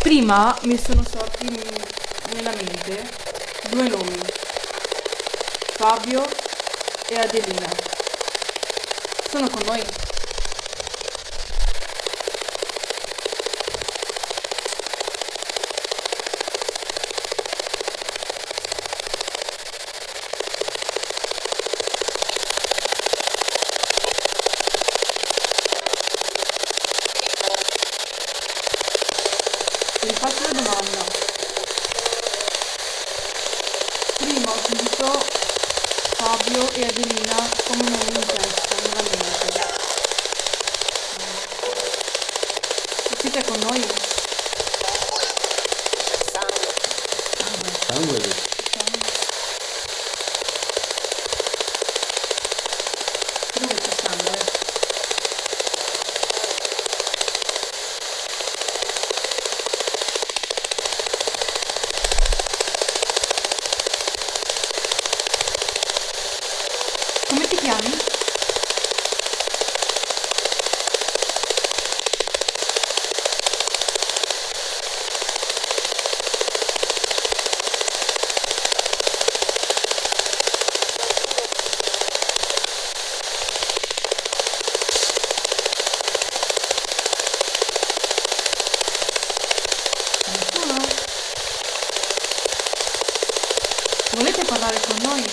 Prima mi sono sorti nella mente due nomi, Fabio e Adelina. Sono con noi? Ti rifaccio la domanda. Prima ho sentito Fabio e Adelina come nomi in testa, nella mente. Siete con noi? Sangue Dove c'è sangue? Come ti chiami? Nessuno? Volete parlare con noi?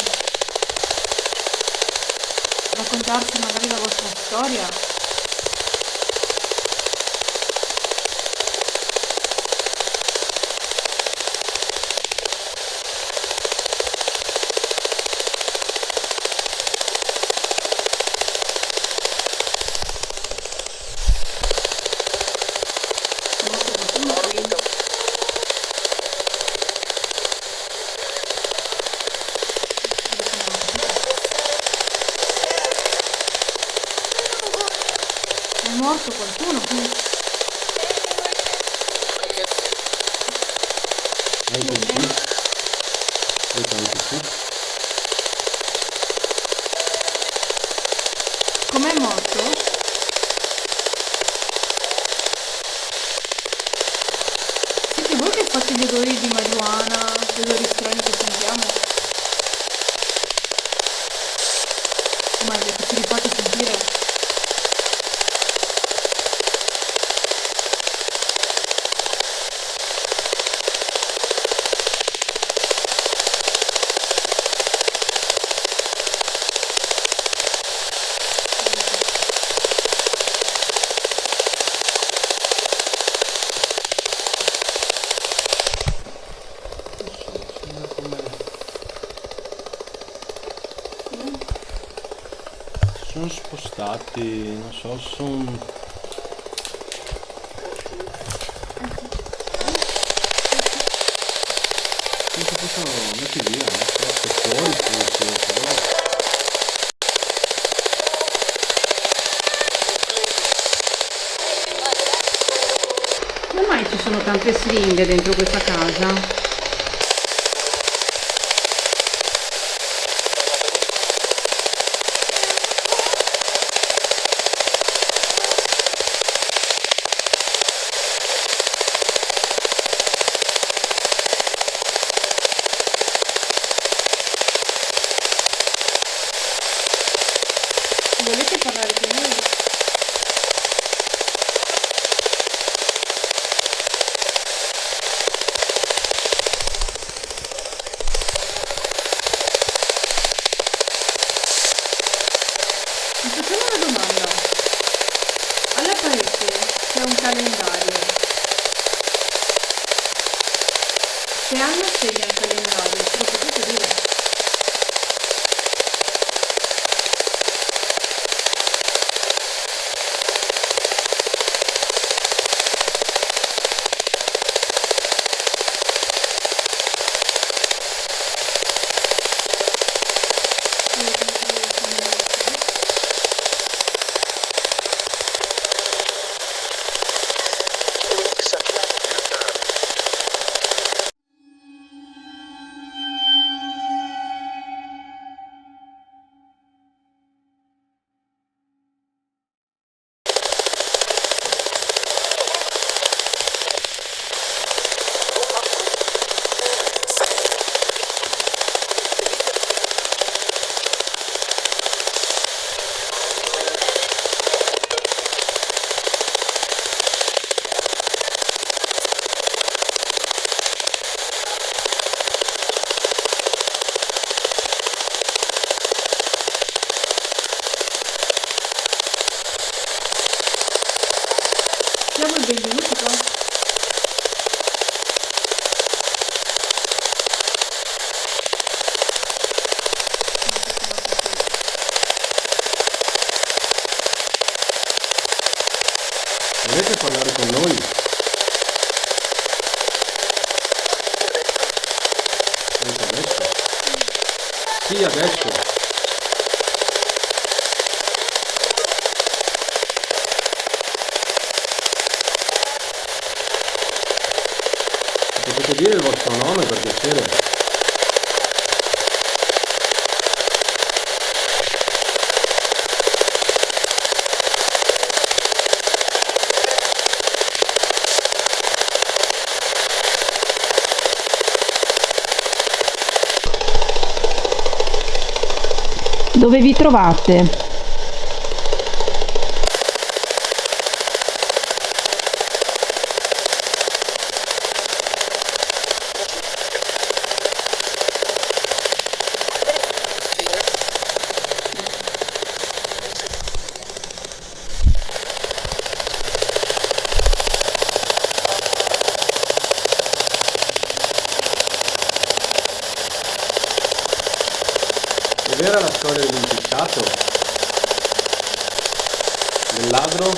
Raccontarci magari la vostra storia? Conosco qualcuno qui? Adesso non ho capito. È morto qualcuno qui? anche Sì? qui, vedo anche qui. Com'è morto? Siete voi che fate gli odori di marijuana, gli odori strani che sentiamo? Ma che ci li fate sentire? Sembra come sono spostati, non so, sono penso che sono andati via, non so, se fuori forse, però Come mai ci sono tante siringhe dentro questa casa? Volete parlare con noi? Vi facciamo una domanda. Alla parete c'è un calendario. Che anno segna il calendario? Ce lo potete dire? fuori adesso. Potete dire il vostro nome per piacere? Dove vi trovate? È vera la storia dell'impiccato? Del ladro?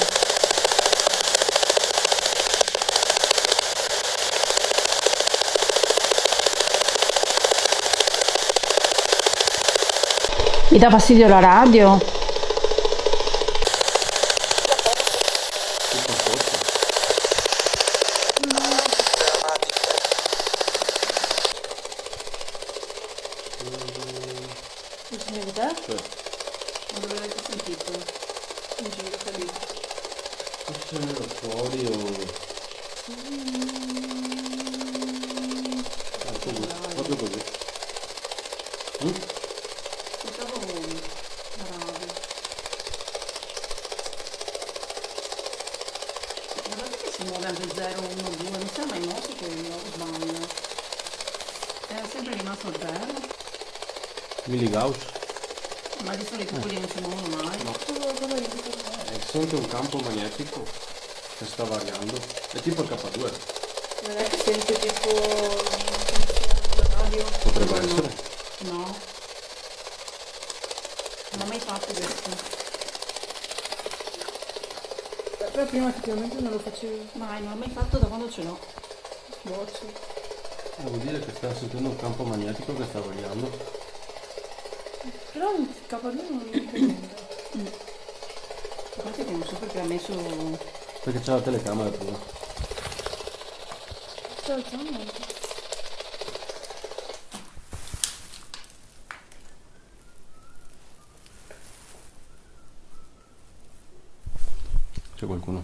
Vi dà fastidio la radio? Tutto a posto. Il segno di te? Cioè, Non l'avete sentito? Non ci vedo lì. forse era fuori o... così, proprio così. Ascoltavo la radio. Guardate che si muove anche 0, 1, 2, non si è mai mosso quello, o sbaglio. È sempre rimasto 0, Milligauss? ma di solito quelli non si muovono mai. No. Sento un campo magnetico che sta variando. È tipo il K2. Non è che senti tipo la radio? Potrebbe No. essere. No. Non ho mai fatto questo. Però prima effettivamente non lo facevi. Mai, non l'ho mai fatto da quando ce l'ho. Boccio. Vuol dire che sta sentendo un campo magnetico che sta variando. Però il K2 non mi niente. A parte che non so perché ha messo... Perché c'è la telecamera prima. Sto alzando. C'è qualcuno.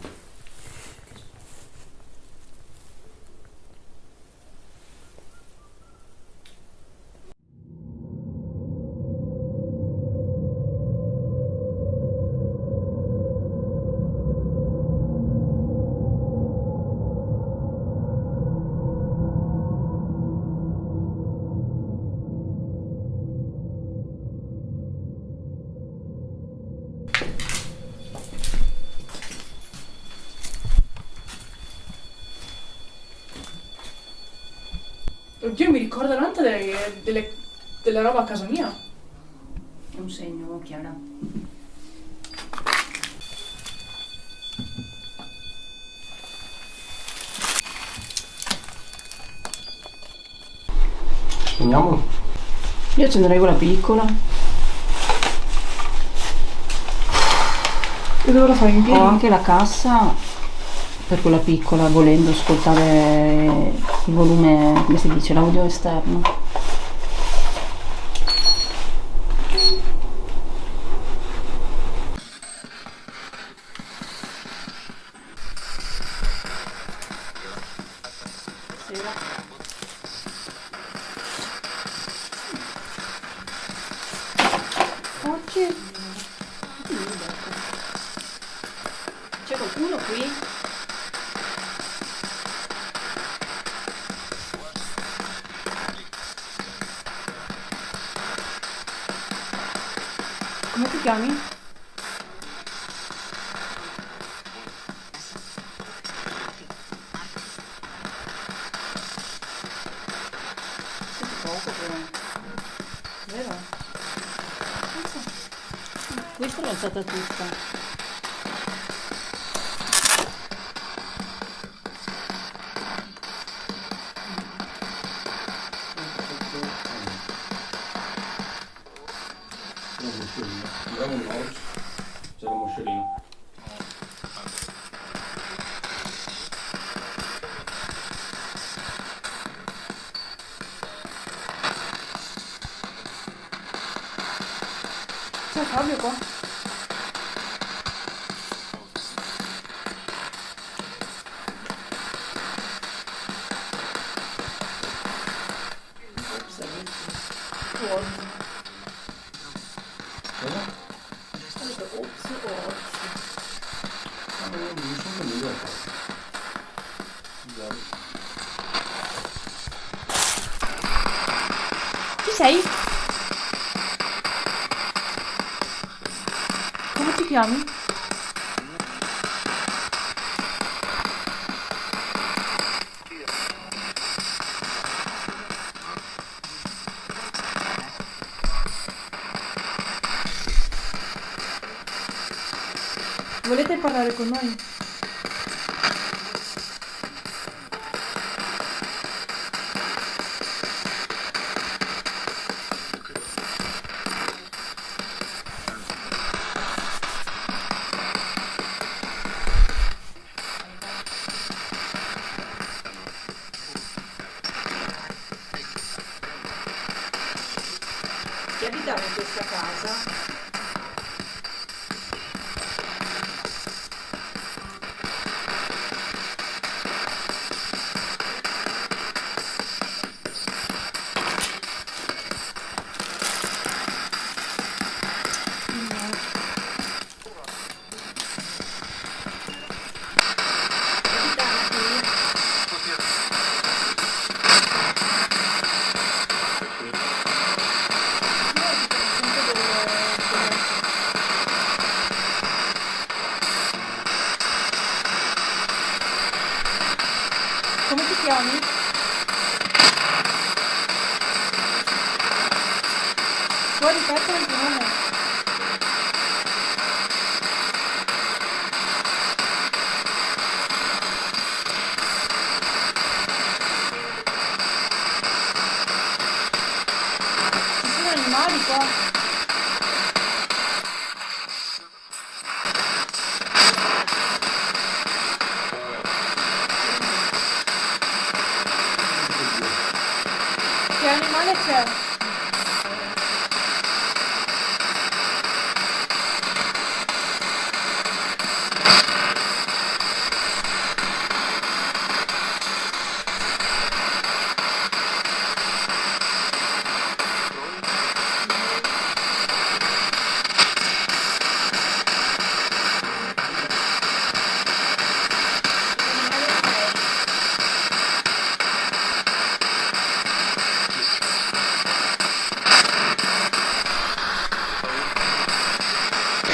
Oddio, mi ricorda tanto della roba a casa mia. È un segno, Chiara. Spegniamolo. Io accenderei quella piccola. E dove lo fai in piedi? Ho anche la cassa per quella piccola, volendo ascoltare il volume, come si dice, l'audio esterno. Oggi C'è qualcuno qui? come ti chiami? Senti poco però. Vero? Questa l'ho alzata tutta. no, c'è un moscerino. C'è Fabio qua? Non sono familiare. Chi sei? Come ti chiami? Volete parlare con noi? Chi abitava in questa casa? Come ti chiami? Puoi ripetere il tuo nome? Ci sono animali qua? Che animale c'è?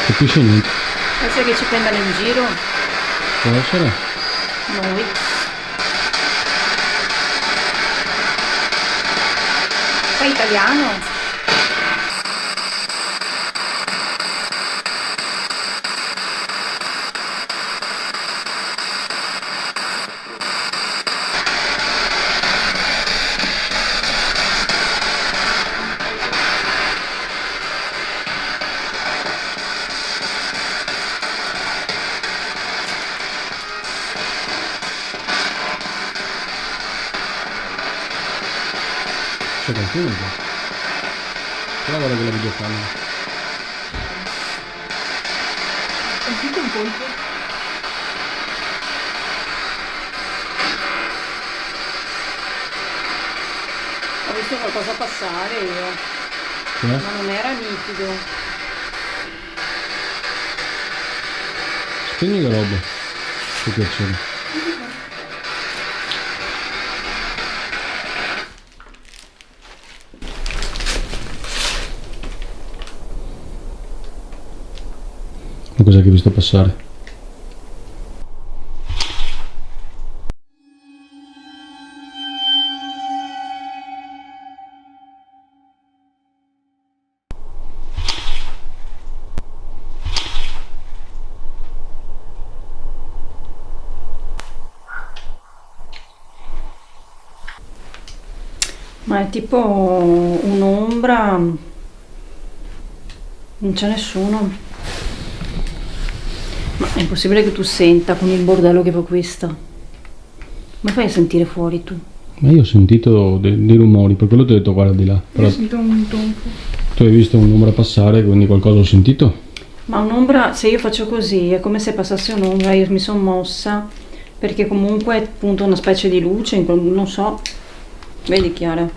Capisci niente? Pensa che ci prendano in giro? Può essere? Noi. Sei italiano? C'è qualcuno qua? Però guarda quella videocamera. Ho sentito un colpo. Ho visto qualcosa passare io, Che? ma non era nitido. Spegni la roba. Per piacere. Ma cos'è che hai visto passare? Ma è tipo un'ombra Non c'è nessuno. Ma è impossibile che tu senta con il bordello che fa questa. Come fai a sentire fuori tu? Ma io ho sentito dei rumori, per quello ti ho detto guarda di là. Però Io sento un tonfo. tu hai visto un'ombra passare, quindi qualcosa ho sentito? Ma un'ombra, se io faccio così, è come se passasse un'ombra, io mi sono mossa, perché comunque è appunto una specie di luce, non so. Vedi Chiara?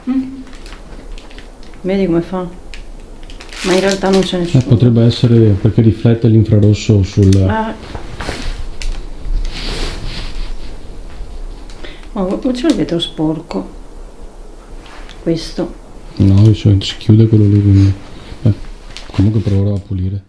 Vedi come fa? Ma in realtà non c'è nessuno. Potrebbe essere perché riflette l'infrarosso sul... Oh, c'è il vetro sporco. Questo. No, si chiude quello lì, quindi... comunque proverò a pulire.